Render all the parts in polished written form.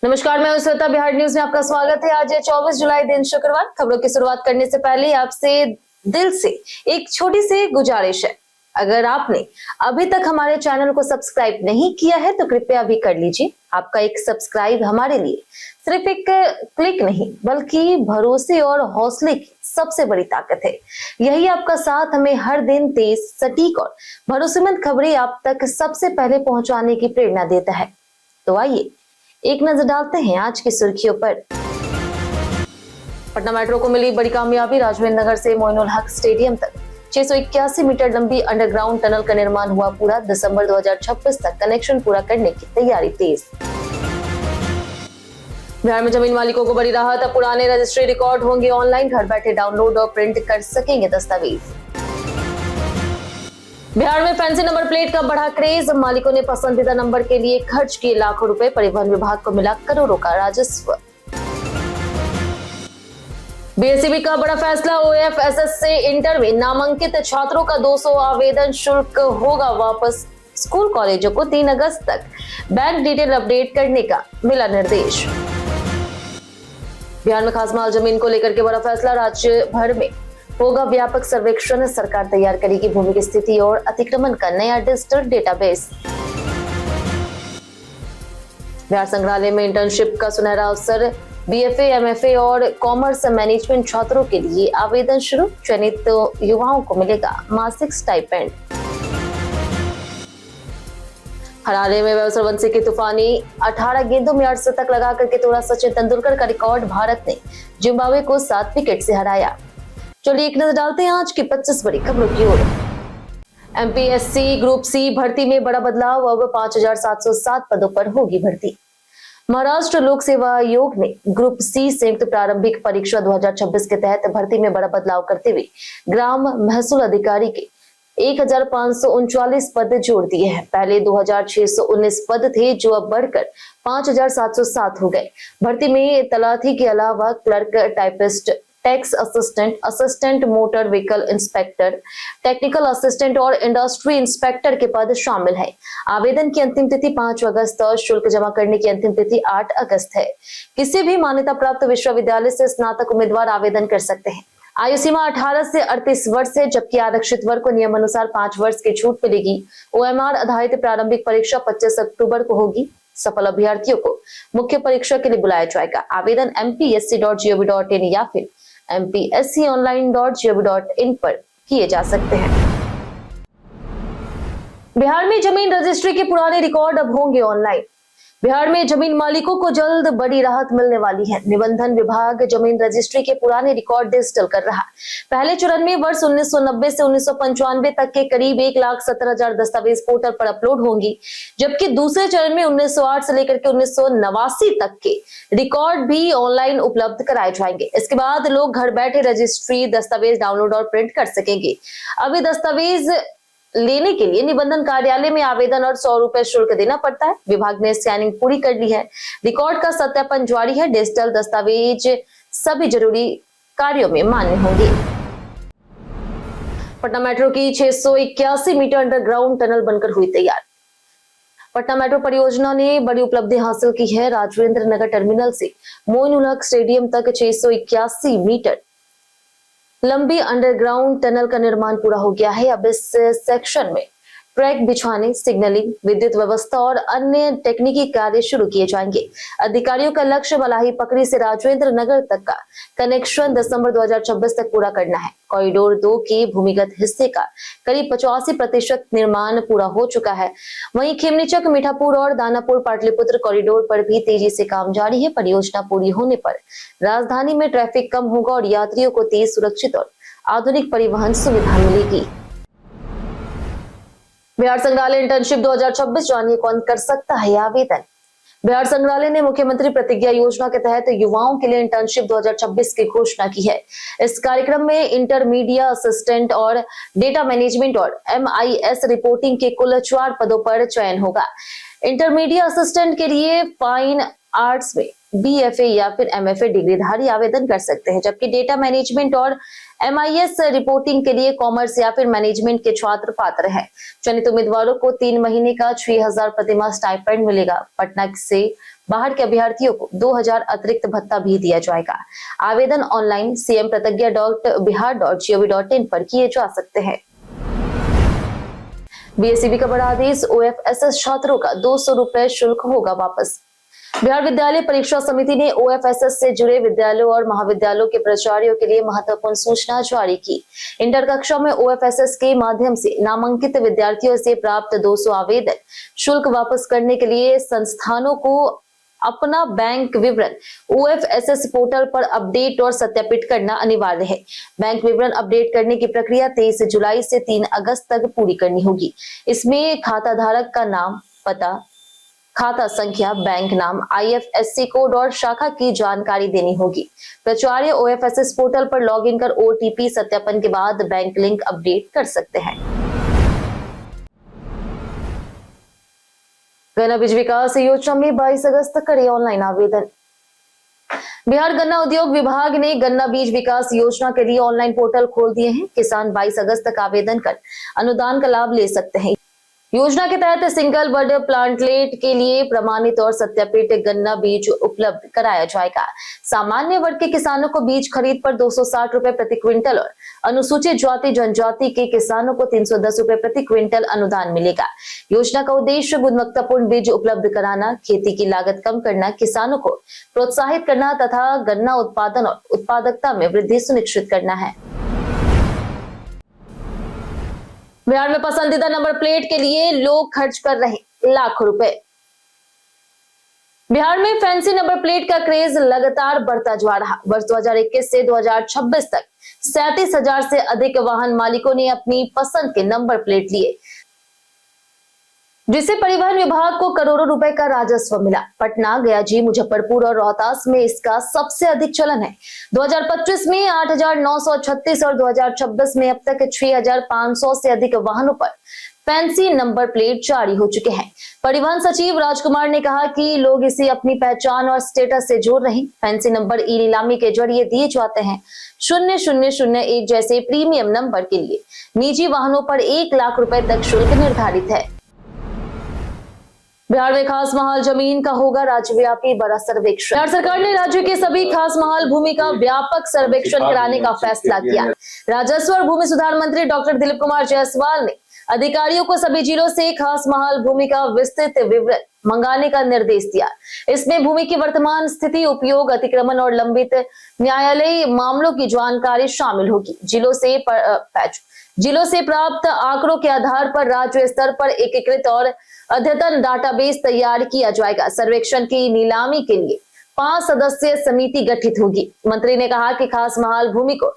नमस्कार, मैं श्वेता। बिहार न्यूज में आपका स्वागत है। आज है 24 जुलाई, दिन शुक्रवार। खबरों की शुरुआत करने से पहले आपसे दिल से एक छोटी सी गुजारिश है। अगर आपने अभी तक हमारे चैनल को सब्सक्राइब नहीं किया है तो कृपया अभी कर लीजिए। आपका एक सब्सक्राइब हमारे लिए सिर्फ एक क्लिक नहीं बल्कि भरोसे और हौसले की सबसे बड़ी ताकत है। यही आपका साथ हमें हर दिन तेज, सटीक और भरोसेमंद खबरें आप तक सबसे पहले पहुंचाने की प्रेरणा देता है। तो आइए एक नजर डालते हैं आज की सुर्खियों पर। पटना मेट्रो को मिली बड़ी कामयाबी। राजवेंद्र नगर से मोइनुल हक स्टेडियम तक 681 मीटर लंबी अंडरग्राउंड टनल का निर्माण हुआ पूरा। दिसंबर 2026 तक कनेक्शन पूरा करने की तैयारी तेज। बिहार में जमीन मालिकों को बड़ी राहत। अब पुराने रजिस्ट्री रिकॉर्ड होंगे ऑनलाइन। घर बैठे डाउनलोड और प्रिंट कर सकेंगे दस्तावेज। बिहार में फैंसी नंबर प्लेट का बढ़ा क्रेज। मालिकों ने पसंदीदा नंबर के लिए खर्च किए लाखों रुपए। परिवहन विभाग को मिला करोड़ों का राजस्व। बीएसईबी का बड़ा फैसला। ओएफएसएस से इंटर में नामांकित छात्रों का 200 आवेदन शुल्क होगा वापस। स्कूल कॉलेजों को 3 अगस्त तक बैंक डिटेल अपडेट करने का मिला निर्देश। बिहार में खास माल जमीन को लेकर के बड़ा फैसला। राज्य भर में होगा व्यापक सर्वेक्षण। सरकार तैयार करेगी भूमि की स्थिति और अतिक्रमण का नया डिजिटल डेटाबेस। बिहार संग्रहालय में इंटर्नशिप का सुनहरा अवसर। बीएफए, एमएफए और कॉमर्स मैनेजमेंट छात्रों के लिए आवेदन शुरू। चयनित युवाओं को मिलेगा मासिक स्टाइपेंड। हरारे में वैभव सूर्यवंशी की तूफानी 18 गेंदों में 8 शतक लगा करके तोड़ा सचिन तेंदुलकर का रिकॉर्ड। भारत ने जिम्बाब्वे को 7 विकेट से हराया। चलिए एक नजर डालते हैं आज की 25 बड़ी खबरों की ओर। एमपीएससी ग्रुप सी भर्ती में बड़ा बदलाव। अब 5707 पदों पर होगी भर्ती। महाराष्ट्र लोक सेवा आयोग ने ग्रुप सी संयुक्त प्रारंभिक परीक्षा 2026 के तहत भर्ती में बड़ा बदलाव करते हुए ग्राम महसूल अधिकारी के 1539 पद जोड़ दिए हैं। पहले 2619 पद थे जो अब बढ़कर 5707 हो गए। भर्ती में तलाठी के अलावा clerk, typist, tax assistant, assistant motor vehicle inspector, technical assistant और इंडस्ट्री इंस्पेक्टर के पद शामिल हैं। आवेदन की अंतिम तिथि 5 अगस्त और शुल्क जमा करने की अंतिम तिथि 8 अगस्त है। किसी भी मान्यता प्राप्त विश्वविद्यालय से स्नातक उम्मीदवार आवेदन कर सकते हैं। आयु सीमा 18 से 38 वर्ष है, जबकि आरक्षित वर्ग को नियमानुसार 5 वर्ष की छूट मिलेगी। ओएमआर आधारित प्रारंभिक परीक्षा 25 अक्टूबर को होगी। सफल अभ्यर्थियों को मुख्य परीक्षा के लिए बुलाया जाएगा। आवेदन mpsc.gov.in या फिर mpsconline.gov.in पर किए जा सकते हैं। बिहार में जमीन रजिस्ट्री के पुराने रिकॉर्ड अब होंगे ऑनलाइन। बिहार में जमीन मालिकों को जल्द बड़ी राहत मिलने वाली है। निबंधन विभाग जमीन रजिस्ट्री के पुराने रिकॉर्ड डिजिटल कर रहा है। पहले चरण में वर्ष 1990 से 1995 तक के करीब 1,17,000 दस्तावेज पोर्टल पर अपलोड होंगी, जबकि दूसरे चरण में 1908 से लेकर के 1989 तक के रिकॉर्ड भी ऑनलाइन उपलब्ध कराए जाएंगे। इसके बाद लोग घर बैठे रजिस्ट्री दस्तावेज डाउनलोड और प्रिंट कर सकेंगे। अभी दस्तावेज लेने के लिए निबंधन कार्यालय में आवेदन और 100 रुपए शुल्क देना पड़ता है। विभाग ने स्कैनिंग पूरी कर ली है। रिकॉर्ड का सत्यापन जारी है। डिजिटल दस्तावेज सभी जरूरी कार्यों में मान्य होंगे। पटना मेट्रो की 681 मीटर अंडरग्राउंड टनल बनकर हुई तैयार। पटना मेट्रो परियोजना ने बड़ी उपलब्धि हासिल की है। राजवेंद्र नगर टर्मिनल से मोइनुल हक स्टेडियम तक 681 मीटर लंबी अंडरग्राउंड टनल का निर्माण पूरा हो गया है। अब इस सेक्शन में ट्रैक बिछाने, सिग्नलिंग, विद्युत व्यवस्था और अन्य तकनीकी कार्य शुरू किए जाएंगे। अधिकारियों का लक्ष्य मलाही पकड़ी से राजेंद्र नगर तक का कनेक्शन दिसंबर 2026 तक पूरा करना है। कॉरिडोर 2 के भूमिगत हिस्से का करीब 85% निर्माण पूरा हो चुका है। वहीं खेमनीचक, मीठापुर और दानापुर पाटलिपुत्र कॉरिडोर पर भी तेजी से काम जारी है। परियोजना पूरी होने पर राजधानी में ट्रैफिक कम होगा और यात्रियों को तेज, सुरक्षित और आधुनिक परिवहन सुविधा मिलेगी। बिहार संग्रहालय इंटर्नशिप 2026, जानिए कौन कर सकता है आवेदन। बिहार संग्रहालय ने मुख्यमंत्री प्रतिज्ञा योजना के तहत युवाओं के लिए इंटर्नशिप 2026 की घोषणा की है। इस कार्यक्रम में इंटरमीडिया असिस्टेंट और डेटा मैनेजमेंट और MIS रिपोर्टिंग के कुल 4 पदों पर चयन होगा। इंटरमीडिया असिस्टेंट के लिए फाइन आर्ट्स में BFA या फिर MFA डिग्रीधारी आवेदन कर सकते हैं, जबकि डेटा मैनेजमेंट और MIS रिपोर्टिंग के लिए कॉमर्स या फिर मैनेजमेंट के छात्र पात्र हैं। चयनित उम्मीदवारों को 3 महीने का 6,000 प्रतिमाह स्टाइपेंड मिलेगा। पटना से बाहर के अभ्यर्थियों को 2000 अतिरिक्त भत्ता भी दिया जाएगा। आवेदन ऑनलाइन cmpratagya.bihar.gov.in पर किए जा सकते हैं। बीएसईबी का बड़ा आदेश, ओएफएसएस छात्रों का 200 रुपए शुल्क होगा वापस। बिहार विद्यालय परीक्षा समिति ने ओएफएसएस से जुड़े विद्यालयों और महाविद्यालयों के प्राचार्यों के लिए महत्वपूर्ण सूचना जारी की। इंटर कक्षा में ओएफएसएस के माध्यम से नामांकित विद्यार्थियों से प्राप्त 200 आवेदन शुल्क वापस करने के लिए संस्थानों को अपना बैंक विवरण ओएफएसएस पोर्टल पर अपडेट और सत्यापित करना अनिवार्य है। बैंक विवरण अपडेट करने की प्रक्रिया 23 जुलाई से 3 अगस्त तक पूरी करनी होगी। इसमें खाता धारक का नाम, पता, खाता संख्या, बैंक नाम, आईएफएससी कोड और शाखा की जानकारी देनी होगी। प्राचार्य ओएफएसएस पोर्टल पर लॉगिन कर ओटीपी सत्यापन के बाद बैंक लिंक अपडेट कर सकते हैं। गन्ना बीज विकास योजना में 22 अगस्त तक करे ऑनलाइन आवेदन। बिहार गन्ना उद्योग विभाग ने गन्ना बीज विकास योजना के लिए ऑनलाइन पोर्टल खोल दिए हैं। किसान 22 अगस्त तक आवेदन कर अनुदान का लाभ ले सकते हैं। योजना के तहत सिंगल बर्ड प्लांटलेट के लिए प्रमाणित और सत्यापित गन्ना बीज उपलब्ध कराया जाएगा। सामान्य वर्ग के किसानों को बीज खरीद पर 260 रुपए प्रति क्विंटल और अनुसूचित जाति जनजाति के किसानों को 310 रुपए प्रति क्विंटल अनुदान मिलेगा। योजना का उद्देश्य गुणवत्तापूर्ण बीज उपलब्ध कराना, खेती की लागत कम करना, किसानों को प्रोत्साहित करना तथा गन्ना उत्पादन और उत्पादकता में वृद्धि सुनिश्चित करना है। बिहार में पसंदीदा नंबर प्लेट के लिए लोग खर्च कर रहे लाखों रुपए। बिहार में फैंसी नंबर प्लेट का क्रेज लगातार बढ़ता जा रहा। वर्ष 2021 से 2026 तक 37,000 से अधिक वाहन मालिकों ने अपनी पसंद के नंबर प्लेट लिए, जिससे परिवहन विभाग को करोड़ों रुपए का राजस्व मिला। पटना, गया, मुजफ्फरपुर और रोहतास में इसका सबसे अधिक चलन है। 2025 में 8,936 और 2026 में अब तक 6,500 से अधिक वाहनों पर फैंसी नंबर प्लेट जारी हो चुके हैं। परिवहन सचिव राजकुमार ने कहा कि लोग इसे अपनी पहचान और स्टेटस से जोड़ रहे हैं। फैंसी नंबर ई नीलामी के जरिए दिए जाते हैं। 0001 जैसे प्रीमियम नंबर के लिए निजी वाहनों पर 1 लाख रुपए तक शुल्क निर्धारित है। बिहार में खास महाल जमीन का होगा राज्यव्यापी बड़ा सर्वेक्षण। बिहार सरकार ने राज्य के सभी खास महाल भूमि का व्यापक सर्वेक्षण कराने का फैसला किया। राजस्व और भूमि सुधार मंत्री डॉक्टर दिलीप कुमार जायसवाल ने अधिकारियों को सभी जिलों से खास महाल भूमि का विस्तृत विवरण मंगाने का निर्देश दिया। इसमें भूमि की वर्तमान स्थिति, उपयोग, अतिक्रमण और लंबित न्यायालयीय मामलों की जानकारी शामिल होगी। जिलों से प्राप्त आंकड़ों के आधार पर राज्य स्तर पर एकीकृत और अद्यतन डाटाबेस तैयार किया जाएगा। सर्वेक्षण की नीलामी के लिए 5 सदस्यीय समिति गठित होगी। मंत्री ने कहा कि खास महाल भूमि को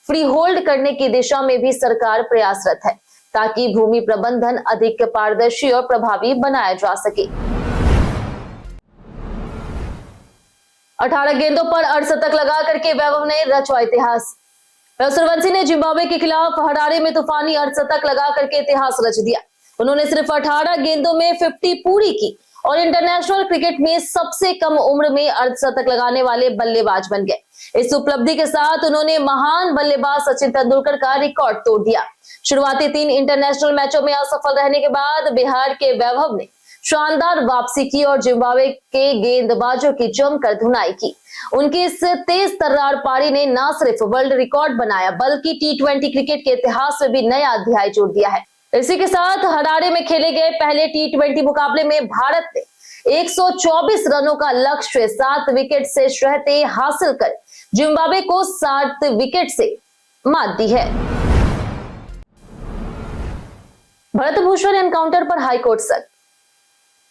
फ्री होल्ड करने की दिशा में भी सरकार प्रयासरत है, ताकि भूमि प्रबंधन अधिक पारदर्शी और प्रभावी बनाया जा सके। 18 गेंदों पर अर्धशतक लगा करके वैभव ने रचा इतिहास। सूर्यवंशी ने जिम्बाब्वे के खिलाफ हरारे में तूफानी अर्धशतक लगा करके इतिहास रच दिया। उन्होंने सिर्फ 18 गेंदों में 50 पूरी की और इंटरनेशनल क्रिकेट में सबसे कम उम्र में अर्धशतक लगाने वाले बल्लेबाज बन गए। इस उपलब्धि के साथ उन्होंने महान बल्लेबाज सचिन तेंदुलकर का रिकॉर्ड तोड़ दिया। शुरुआती 3 इंटरनेशनल मैचों में असफल रहने के बाद बिहार के वैभव ने शानदार वापसी की और जिम्बाब्वे के गेंदबाजों की जमकर धुनाई की। उनकी इस तेज तर्रार पारी ने न सिर्फ वर्ल्ड रिकॉर्ड बनाया, बल्कि T20 क्रिकेट के इतिहास में भी नया अध्याय जोड़ दिया है। इसी के साथ हरारे में खेले गए पहले T20 मुकाबले में भारत ने 124 रनों का लक्ष्य 7 विकेट से रहते हासिल कर जिम्बाब्वे को 7 विकेट से मात दी है। भरत भूषण एनकाउंटर पर हाईकोर्ट सख्त।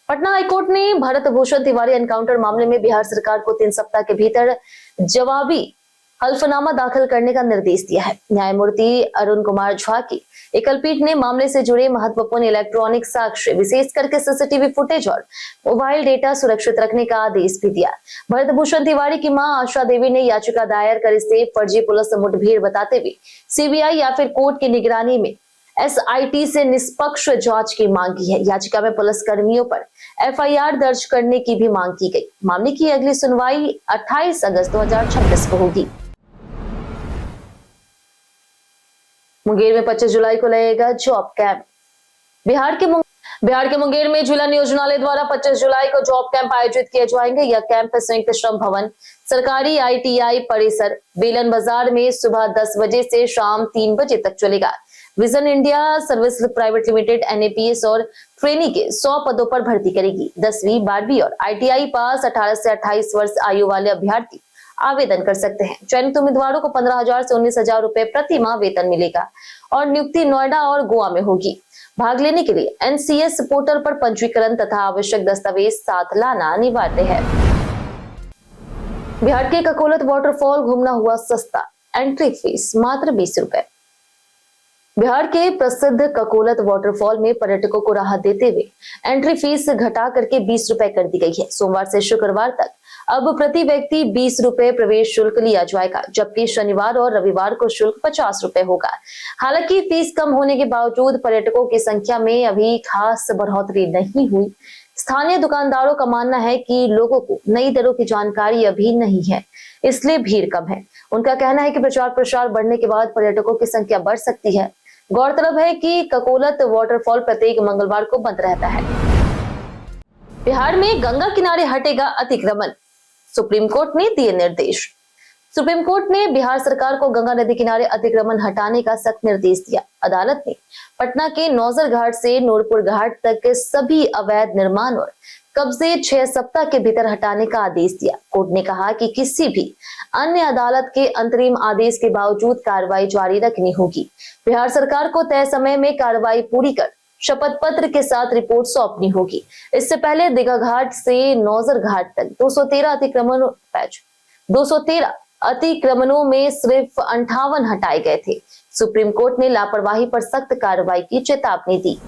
पटना हाईकोर्ट ने भरत भूषण तिवारी एनकाउंटर मामले में बिहार सरकार को 3 सप्ताह के भीतर जवाबी हल्फनामा दाखिल करने का निर्देश दिया है। न्यायमूर्ति अरुण कुमार झा की एकल पीठ ने मामले से जुड़े महत्वपूर्ण इलेक्ट्रॉनिक साक्ष्य, विशेष करके सीसीटीवी फुटेज और मोबाइल डेटा सुरक्षित रखने का आदेश भी दिया। भरत भूषण तिवारी की मां आशा देवी ने याचिका दायर कर इसे फर्जी पुलिस मुठभेड़ बताते हुए सीबीआई या फिर कोर्ट की निगरानी में एसआईटी से निष्पक्ष जांच की मांग की है। याचिका में पुलिस कर्मियों पर एफआईआर दर्ज करने की भी मांग की गई। मामले की अगली सुनवाई 28 अगस्त 2026 को होगी। मुंगेर में 25 जुलाई को लगेगा जॉब कैंप। बिहार के मुंगेर में जिला नियोजनालय द्वारा 25 जुलाई को जॉब कैंप आयोजित किए जाएंगे। यह कैंप संयुक्त श्रम भवन, सरकारी ITI परिसर, बेलन बाजार में सुबह 10 बजे से शाम 3 बजे तक चलेगा। Vision India service private limited NAPS और ट्रेनी के 100 पदों पर भर्ती करेगी। 10वीं, 12वीं और ITI पास 18 से 28 वर्ष आयु वाले अभ्यर्थी आवेदन कर सकते हैं। चयनित उम्मीदवारों को 15,000 से 19,000 रुपए प्रति माह वेतन मिलेगा और नियुक्ति नोएडा और गोवा में होगी। भाग लेने के लिए NCS पोर्टल पर पंजीकरण तथा आवश्यक दस्तावेज साथ लाना अनिवार्य है। बिहार के ककोलत वाटरफॉल घूमना हुआ सस्ता, एंट्री फीस मात्र 20 रुपए। बिहार के प्रसिद्ध ककोलत वाटरफॉल में पर्यटकों को राहत देते हुए एंट्री फीस घटा करके 20 रुपए कर दी गई है। सोमवार से शुक्रवार तक अब प्रति व्यक्ति 20 रुपए प्रवेश शुल्क लिया जाएगा, जबकि शनिवार और रविवार को शुल्क 50 रुपए होगा। हालांकि फीस कम होने के बावजूद पर्यटकों की संख्या में अभी खास बढ़ोतरी नहीं हुई। स्थानीय दुकानदारों का मानना है कि लोगों को नई दरों की जानकारी अभी नहीं है, इसलिए भीड़ कम है। उनका कहना है कि प्रचार प्रसार बढ़ने के बाद पर्यटकों की संख्या बढ़ सकती है। गौरतलब है कि ककोलत वाटरफॉल प्रत्येक मंगलवार को बंद रहता है। बिहार में गंगा किनारे हटेगा अतिक्रमण, सुप्रीम कोर्ट ने दिए निर्देश। सुप्रीम कोर्ट ने बिहार सरकार को गंगा नदी किनारे अतिक्रमण हटाने का सख्त निर्देश दिया। अदालत ने पटना के नौजर घाट से नूरपुर घाट तक के सभी अवैध निर्माण और कब्जे 6 सप्ताह के भीतर हटाने का आदेश दिया। कोर्ट ने कहा कि किसी भी अन्य अदालत के अंतरिम आदेश के बावजूद कार्रवाई जारी रखनी होगी। बिहार सरकार को तय समय में कार्रवाई पूरी कर शपथ पत्र के साथ रिपोर्ट सौंपनी होगी। इससे पहले दीघा घाट से नौजर घाट तक 213 अतिक्रमणों में सिर्फ 58 हटाए गए थे। सुप्रीम कोर्ट ने लापरवाही पर सख्त कार्रवाई की चेतावनी दी।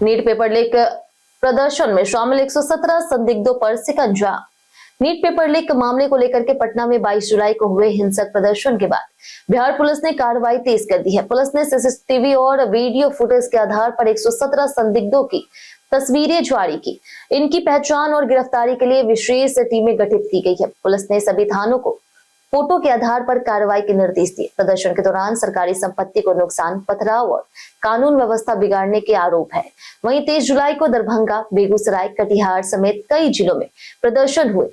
नीट पेपर लीक प्रदर्शन में शामिल 117 संदिग्धों पर शिकंजा। नीट पेपर लीक मामले को लेकर के पटना में 22 जुलाई को हुए हिंसक प्रदर्शन के बाद बिहार पुलिस ने कार्रवाई तेज कर दी है। पुलिस ने CCTV और वीडियो फुटेज के आधार पर 117 संदिग्धों की तस्वीरें जारी की। इनकी पहचान और गिरफ्तारी के लिए विशेष टीमें गठित की गई है। पुलिस ने सभी थानों को फोटो के आधार पर कार्रवाई के निर्देश दिए। प्रदर्शन के दौरान सरकारी संपत्ति को नुकसान, पथराव और कानून व्यवस्था बिगाड़ने के आरोप है। वहीं 23 जुलाई को दरभंगा, बेगूसराय, कटिहार समेत कई जिलों में प्रदर्शन हुए,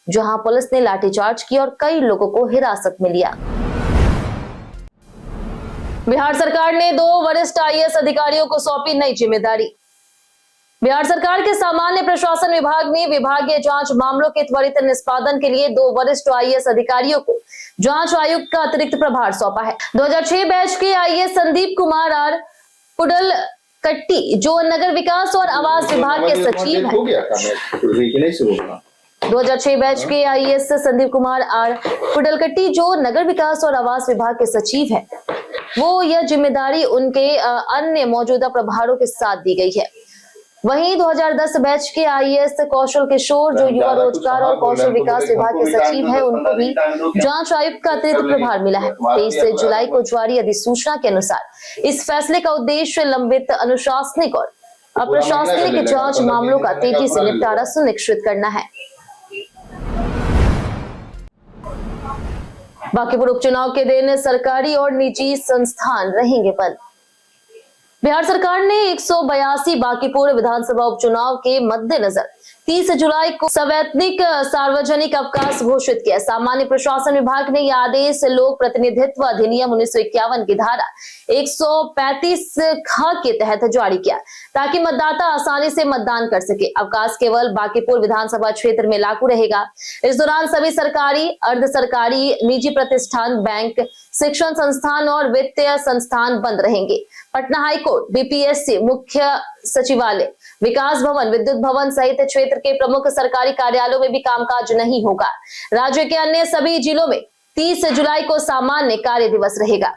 जहां पुलिस ने लाठीचार्ज किया और कई लोगों को हिरासत में लिया। बिहार सरकार ने 2 वरिष्ठ IAS अधिकारियों को सौंपी नई जिम्मेदारी। बिहार सरकार के सामान्य प्रशासन विभाग ने विभागीय जांच मामलों के त्वरित निष्पादन के लिए 2 वरिष्ठ IAS अधिकारियों को जांच आयुक्त का अतिरिक्त प्रभार सौंपा है। 2006 बैच के IAS संदीप कुमार R पुडलकट्टी, जो नगर विकास और आवास विभाग के सचिव हैं। 2006 बैच के IAS संदीप कुमार R पुडलकट्टी, जो नगर विकास और आवास विभाग के सचिव हैं, वो यह जिम्मेदारी उनके अन्य मौजूदा प्रभारों के साथ दी गई है। वहीं 2010 बैच के IAS कौशल किशोर, जो युवा रोजगार और कौशल विकास विभाग के सचिव हैं, उनको भी जांच आयुक्त का अतिरिक्त प्रभार मिला है। 23 जुलाई को जारी अधिसूचना के अनुसार इस फैसले का उद्देश्य लंबित अनुशासनिक और अप्रशासनिक जांच मामलों का तेजी से निपटारा सुनिश्चित करना है। बांकीपुर उपचुनाव के दिन सरकारी और निजी संस्थान रहेंगे बंद। बिहार सरकार ने 182 बांकीपुर विधानसभा उपचुनाव के मद्देनजर 30 जुलाई को सवैतनिक सार्वजनिक अवकाश घोषित किया। सामान्य प्रशासन विभाग ने यह आदेश लोक प्रतिनिधित्व अधिनियम 1951 की धारा 135 ख के तहत जारी किया, ताकि मतदाता आसानी से मतदान कर सके। अवकाश केवल बांकीपुर विधानसभा क्षेत्र में लागू रहेगा। इस दौरान सभी सरकारी, अर्ध सरकारी, निजी प्रतिष्ठान, बैंक, शिक्षण संस्थान और वित्तीय संस्थान बंद रहेंगे। पटना हाईकोर्ट, BPSC, मुख्य सचिवालय, विकास भवन, विद्युत भवन सहित क्षेत्र के प्रमुख सरकारी कार्यालयों में भी कामकाज नहीं होगा। राज्य के अन्य सभी जिलों में 30 जुलाई को सामान्य कार्य दिवस रहेगा।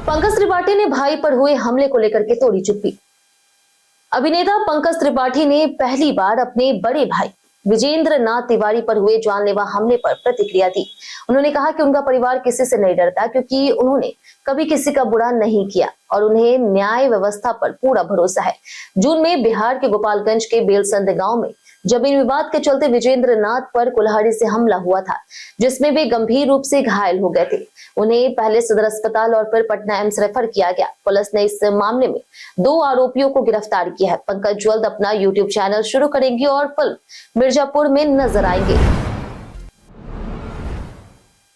पंकज त्रिपाठी ने भाई पर हुए हमले को लेकर के तोड़ी चुप्पी। अभिनेता पंकज त्रिपाठी ने पहली बार अपने बड़े भाई विजेंद्र नाथ तिवारी पर हुए जानलेवा हमले पर प्रतिक्रिया दी। उन्होंने कहा कि उनका परिवार किसी से नहीं डरता, क्योंकि उन्होंने कभी किसी का बुरा नहीं किया और उन्हें न्याय व्यवस्था पर पूरा भरोसा है। जून में बिहार के गोपालगंज के बेलसंद गांव में जमीन विवाद के चलते विजेंद्र नाथ पर कुल्हाड़ी से हमला हुआ था, जिसमें वे गंभीर रूप से घायल हो गए थे। उन्हें पहले सदर अस्पताल और फिर पटना एम्स रेफर किया गया। पुलिस ने इस मामले में 2 आरोपियों को गिरफ्तार किया है। पंकज जल्द अपना यूट्यूब चैनल शुरू करेंगे और फिल्म मिर्जापुर में नजर आएंगे।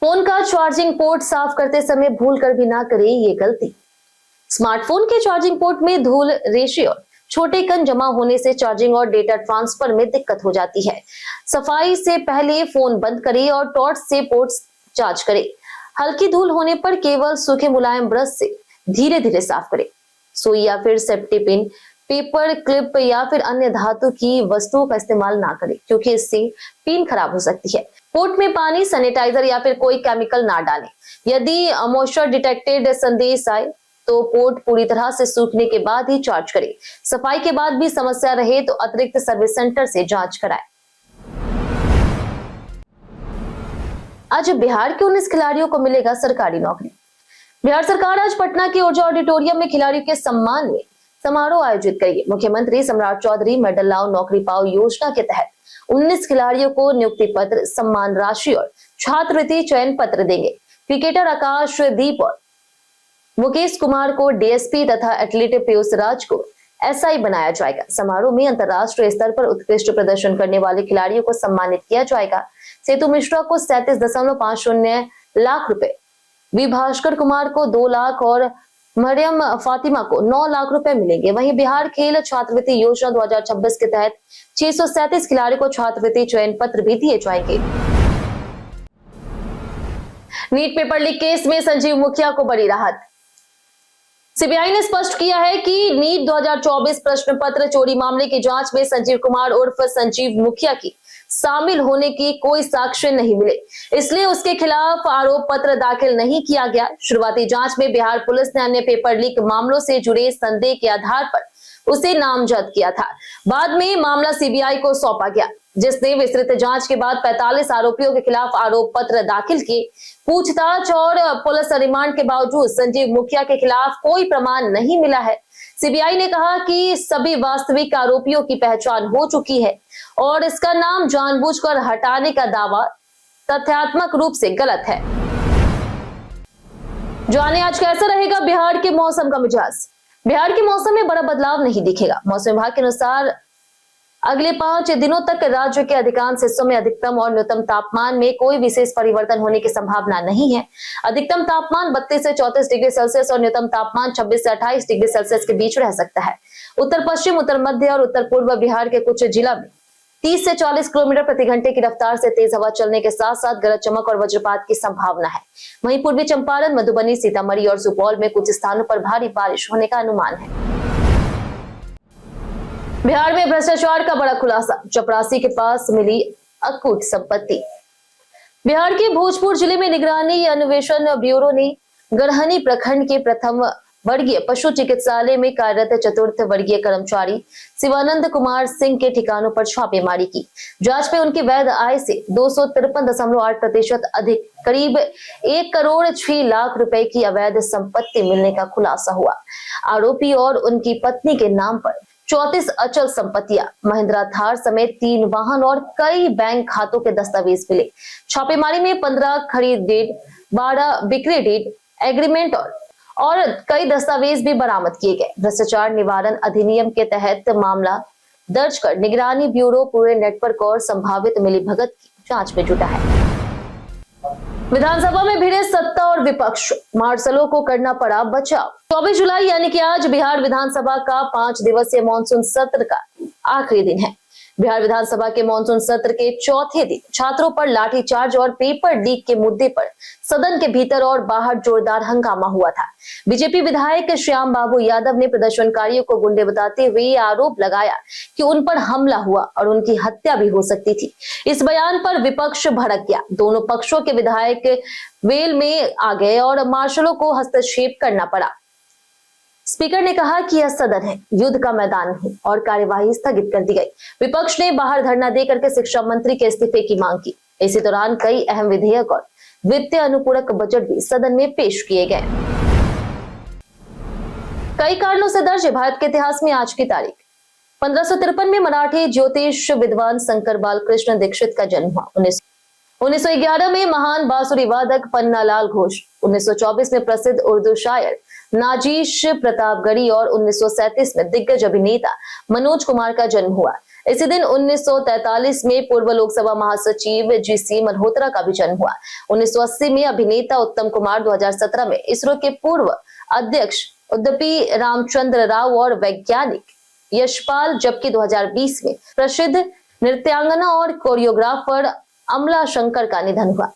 फोन का चार्जिंग पोर्ट साफ करते समय भूल कर भी ना करें ये गलती। स्मार्टफोन के चार्जिंग पोर्ट में धूल, रेशे और छोटे कण जमा होने से चार्जिंग और डेटा ट्रांसफर में दिक्कत हो जाती है। सफाई से पहले फोन बंद करें और टॉर्च से पोर्ट चार्ज करें। हल्की धूल होने पर केवल सूखे मुलायम ब्रश से धीरे धीरे साफ करें। सुई या फिर सेफ्टी पिन, पेपर क्लिप या फिर अन्य धातु की वस्तुओं का इस्तेमाल ना करें, क्योंकि इससे पिन खराब हो सकती है। पोर्ट में पानी, सैनिटाइजर या फिर कोई केमिकल ना डालें। यदि मॉइस्चर डिटेक्टेड संदेश आए तो पोर्ट पूरी तरह से सूखने के बाद ही चार्ज करें। सफाई के बाद भी समस्या रहे तो अतिरिक्त सर्विस सेंटर से जांच कराएं। आज बिहार के 19 खिलाड़ियों को मिलेगा सरकारी नौकरी। बिहार सरकार आज पटना के ऊर्जा ऑडिटोरियम में खिलाड़ियों के सम्मान में समारोह आयोजित करेगी। मुख्यमंत्री सम्राट चौधरी मेडल लाओ नौकरी पाओ योजना के तहत 19 खिलाड़ियों को नियुक्ति पत्र, सम्मान राशि और छात्रवृत्ति चयन पत्र देंगे। क्रिकेटर आकाशदीप और मुकेश कुमार को डीएसपी तथा एथलीट पीयूष राज को एसआई बनाया जाएगा। समारोह में अंतर्राष्ट्रीय स्तर पर उत्कृष्ट प्रदर्शन करने वाले खिलाड़ियों को सम्मानित किया जाएगा। सेतु मिश्रा को 37.50 लाख रुपए, वी भास्कर कुमार को 2 लाख और मरियम फातिमा को 9 लाख रुपए मिलेंगे। वहीं बिहार खेल छात्रवृत्ति योजना 2026 के तहत 637 खिलाड़ियों को छात्रवृत्ति चयन पत्र भी दिए जाएंगे। नीट पेपर लीक केस में संजीव मुखिया को बड़ी राहत। सीबीआई ने स्पष्ट किया है कि नीट 2024 प्रश्न पत्र चोरी मामले की जांच में संजीव कुमार उर्फ संजीव मुखिया की शामिल होने की कोई साक्ष्य नहीं मिले, इसलिए उसके खिलाफ आरोप पत्र दाखिल नहीं किया गया। शुरुआती जांच में बिहार पुलिस ने अन्य पेपर लीक मामलों से जुड़े संदेह के आधार पर उसे नामजद किया था। बाद में मामला सीबीआई को सौंपा गया, जिसने विस्तृत जांच के बाद 45 आरोपियों के खिलाफ आरोप पत्र दाखिल किए। पूछताछ और पुलिस रिमांड के बावजूद संजीव मुखिया के खिलाफ कोई प्रमाण नहीं मिला है। सीबीआई ने कहा कि सभी वास्तविक आरोपियों की पहचान हो चुकी है और इसका नाम जानबूझकर हटाने का दावा तथ्यात्मक रूप से गलत है। जाने आज कैसा रहेगा बिहार के मौसम का मिजाज। बिहार के मौसम में बड़ा बदलाव नहीं दिखेगा। मौसम विभाग के अनुसार अगले 5 दिनों तक राज्य के अधिकांश हिस्सों में अधिकतम और न्यूनतम तापमान में कोई विशेष परिवर्तन होने की संभावना नहीं है। अधिकतम तापमान 32 से 34 डिग्री सेल्सियस और न्यूनतम तापमान 26 से 28 डिग्री सेल्सियस के बीच रह सकता है। उत्तर पश्चिम, उत्तर मध्य और उत्तर पूर्व बिहार के कुछ जिला में 30 से 40 किलोमीटर प्रति घंटे की रफ्तार से तेज हवा चलने के साथ साथ गरज चमक और वज्रपात की संभावना है। वहीं पूर्वी चंपारण, मधुबनी, सीतामढ़ी और सुपौल में कुछ स्थानों पर भारी बारिश होने का अनुमान है। बिहार में भ्रष्टाचार का बड़ा खुलासा। चपरासी के पास मिली अकूट संपत्ति। बिहार के भोजपुर जिले में निगरानी अन्वेषण ब्यूरो ने गढ़हनी प्रखंड के प्रथम वर्गीय पशु चिकित्सालय में कार्यरत चतुर्थ वर्गीय कर्मचारी शिवानंद कुमार सिंह के ठिकानों पर छापेमारी की। जांच में उनकी वैध आय से 253.8% अधिक, करीब 1 करोड़ 6 लाख रुपए की अवैध संपत्ति मिलने का खुलासा हुआ। आरोपी और उनकी पत्नी के नाम पर 34 अचल संपत्तियां, महिंद्रा थार समेत 3 वाहन और कई बैंक खातों के दस्तावेज मिले। छापेमारी में 15 खरीद डीड, 12 बिक्री डीड, एग्रीमेंट और कई दस्तावेज भी बरामद किए गए। भ्रष्टाचार निवारण अधिनियम के तहत मामला दर्ज कर निगरानी ब्यूरो पूरे नेटवर्क और संभावित मिलीभगत की जांच में जुटा है। विधानसभा में भिड़े सत्ता और विपक्ष, मार्शलों को करना पड़ा बचाव। 24 जुलाई यानी कि आज बिहार विधानसभा का 5 दिवसीय मानसून सत्र का आखिरी दिन है। बिहार विधानसभा के मानसून सत्र के चौथे दिन छात्रों पर लाठीचार्ज और पेपर लीक के मुद्दे पर सदन के भीतर और बाहर जोरदार हंगामा हुआ था। बीजेपी विधायक श्याम बाबू यादव ने प्रदर्शनकारियों को गुंडे बताते हुए आरोप लगाया कि उन पर हमला हुआ और उनकी हत्या भी हो सकती थी। इस बयान पर विपक्ष भड़क गया। दोनों पक्षों के विधायक वेल में आ गए और मार्शलों को हस्तक्षेप करना पड़ा। स्पीकर ने कहा कि यह सदन है, युद्ध का मैदान नहीं, और कार्यवाही स्थगित कर दी गई। विपक्ष ने बाहर धरना देकर के शिक्षा मंत्री के इस्तीफे की मांग की। इसी दौरान कई अहम विधेयक और वित्तीय अनुपूरक बजट भी सदन में पेश किए गए। कई कारणों से दर्ज है भारत के इतिहास में आज की तारीख 1553 में मराठी ज्योतिष विद्वान शंकर बालकृष्ण दीक्षित का जन्म हुआ। 1911 में महान बांसुरी वादक पन्नालाल घोष, 1924 में प्रसिद्ध उर्दू शायर नाजीश प्रतापगढ़ी और 1937 में दिग्गज अभिनेता मनोज कुमार का जन्म हुआ। इसी दिन 1943 में पूर्व लोकसभा महासचिव जीसी मल्होत्रा का भी जन्म हुआ। 1980 में अभिनेता उत्तम कुमार, 2017 में इसरो के पूर्व अध्यक्ष उद्दपी रामचंद्र राव और वैज्ञानिक यशपाल, जबकि 2020 में प्रसिद्ध नृत्यांगना और कोरियोग्राफर अमला शंकर का निधन हुआ।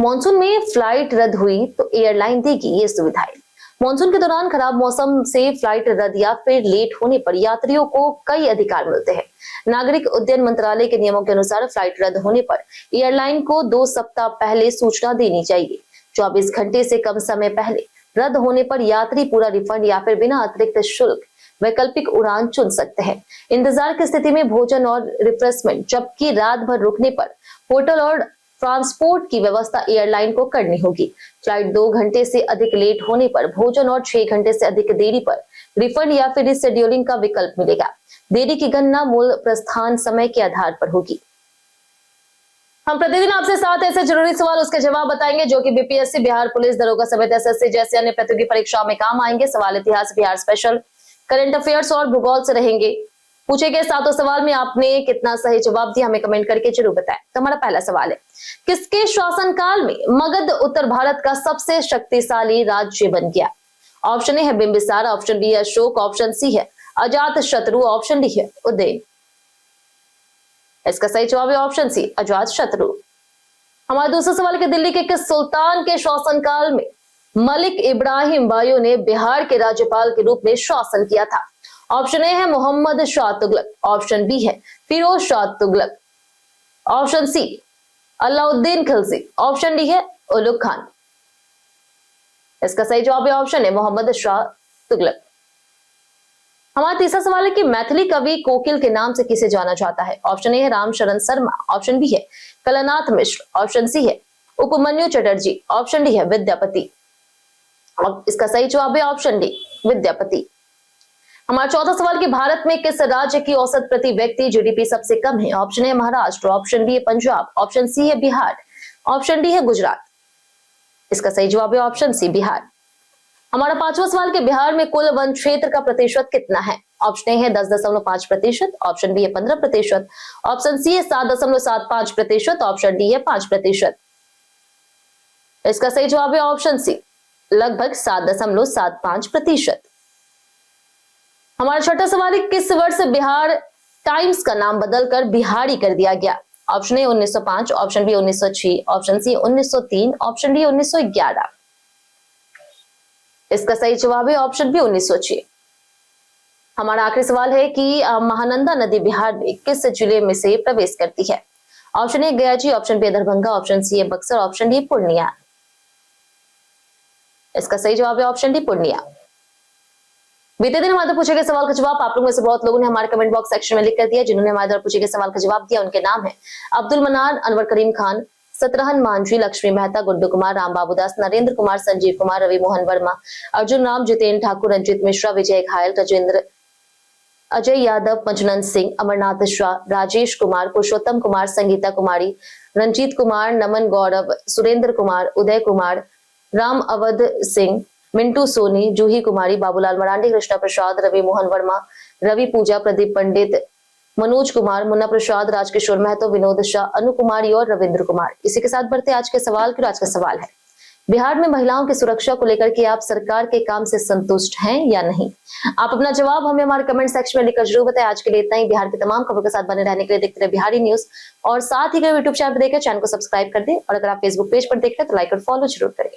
मॉनसून में फ्लाइट रद्द हुई तो एयरलाइन देगी ये सुविधाएं। मॉनसून के दौरान खराब मौसम से फ्लाइट रद्द या फिर लेट होने पर यात्रियों को कई अधिकार मिलते हैं। नागरिक उड्डयन मंत्रालय के नियमों के अनुसार फ्लाइट रद्द होने पर एयरलाइन को 2 सप्ताह पहले सूचना देनी चाहिए। 24 घंटे से कम समय पहले रद्द होने पर यात्री पूरा रिफंड या फिर बिना अतिरिक्त शुल्क वैकल्पिक उड़ान चुन सकते हैं। इंतजार की स्थिति में भोजन और रिफ्रेशमेंट, जबकि रात भर रुकने पर होटल और ट्रांसपोर्ट की व्यवस्था एयरलाइन को करनी होगी। फ्लाइट 2 घंटे से अधिक लेट होने पर भोजन और 6 घंटे से अधिक देरी पर रिफंड या फिर रिशेड्यूलिंग का विकल्प मिलेगा। देरी की गणना मूल प्रस्थान समय के आधार पर होगी। हम प्रतिदिन आपसे 7 ऐसे जरूरी सवाल उसके जवाब बताएंगे जो कि बीपीएससी, बिहार पुलिस, दरोगा समेत एसएससी जैसे अन्य प्रतियोगी परीक्षाओं में काम आएंगे। सवाल इतिहास, बिहार स्पेशल, करंट अफेयर्स और भूगोल से रहेंगे। पूछे गए 7 सवाल में आपने कितना सही जवाब दिया हमें कमेंट करके जरूर बताएं। तो हमारा पहला सवाल है, किसके शासनकाल में मगध उत्तर भारत का सबसे शक्तिशाली राज्य बन गया? ऑप्शन ए है बिंबिसार, ऑप्शन बी है अशोक, ऑप्शन सी है अजात शत्रु, ऑप्शन डी है उदयन। इसका सही जवाब है ऑप्शन सी अजात शत्रु। हमारा दूसरा सवाल है, दिल्ली के किस सुल्तान के शासनकाल में मलिक इब्राहिम बायो ने बिहार के राज्यपाल के रूप में शासन किया था? ऑप्शन ए है मोहम्मद शाह तुगलक, ऑप्शन बी है Firoz Shah Tughlaq, option C Alauddin Khilji, option D है उलुग खान। इसका सही जवाब है ऑप्शन है मोहम्मद शाह तुगलक। हमारा तीसरा सवाल है कि मैथिली कवि कोकिल के नाम से किसे जाना जाता है? ऑप्शन ए है रामशरण शर्मा, ऑप्शन बी है कलानाथ मिश्र, ऑप्शन सी है उपमन्यु चटर्जी, ऑप्शन डी है विद्यापति। और इसका सही जवाब है ऑप्शन डी विद्यापति। हमारा चौथा सवाल कि भारत में किस राज्य की औसत प्रति व्यक्ति जीडीपी सबसे कम है? Option A Maharashtra, option B है पंजाब, ऑप्शन सी है बिहार, ऑप्शन डी है गुजरात। इसका सही जवाब है ऑप्शन सी बिहार। हमारा पांचवा सवाल कि बिहार में कुल वन क्षेत्र का प्रतिशत कितना है? ऑप्शन ए है 10.5%, ऑप्शन बी है 15%, ऑप्शन सी है 7.75%, ऑप्शन डी है 5%। इसका सही जवाब है ऑप्शन सी लगभग 7.75%। हमारा छठा सवाल है, किस वर्ष बिहार टाइम्स का नाम बदलकर बिहारी कर दिया गया? Option A 1905, option B 1906, option C 1903, option D 1911। इसका सही जवाब है ऑप्शन बी 1906। हमारा आखिरी सवाल है कि महानंदा नदी बिहार में किस जिले में से प्रवेश करती है? Option A Gaya ji, option B Darbhanga, option C है बक्सर, ऑप्शन डी पूर्णिया। इसका सही जवाब है ऑप्शन डी पूर्णिया। बीते दिन हमारे पूछे गए सवाल का जवाब आप लोगों में से बहुत लोगों ने हमारे कमेंट बॉक्स सेक्शन में लिख कर दिया। जिन्होंने हमारे द्वारा पूछे गए सवाल का जवाब दिया उनके नाम है अब्दुल मनान, अनवर करीम खान, सतरहन मांझी, लक्ष्मी मेहता, गुड्डू कुमार, राम बाबू दास, नरेंद्र कुमार, संजीव कुमार, रवि मोहन वर्मा, अर्जुन राम, जितेंद्र ठाकुर, रंजीत मिश्रा, विजय घायल, राजेंद्र, अजय यादव, मंजुनंद सिंह, अमरनाथ शाह, राजेश कुमार, पुरुषोत्तम कुमार, संगीता कुमारी, रंजीत कुमार, नमन गौरव, सुरेंद्र कुमार, उदय कुमार, राम अवध सिंह, मिंटू सोनी, जूही कुमारी, बाबूलाल मरांडी, कृष्णा प्रसाद, रवि मोहन वर्मा, रवि पूजा, प्रदीप पंडित, मनोज कुमार, मुन्ना प्रसाद, राजकिशोर महतो, विनोद शाह, अनु कुमारी और रविंद्र कुमार। इसी के साथ बढ़ते आज के सवाल की। आज का सवाल है, बिहार में महिलाओं की सुरक्षा को लेकर के आप सरकार के काम से संतुष्ट हैं या नहीं? आप अपना जवाब हमें हमारे कमेंट सेक्शन में लिखकर जरूर बताएं। आज के लिए इतना ही। बिहार की तमाम खबरों के साथ बने रहने के लिए देखते रहे बिहारी न्यूज और साथ ही यूट्यूब चैनल पर देखें, चैनल को सब्सक्राइब कर दें और अगर आप फेसबुक पेज पर देख रहे हैं तो लाइक और फॉलो जरूर करें।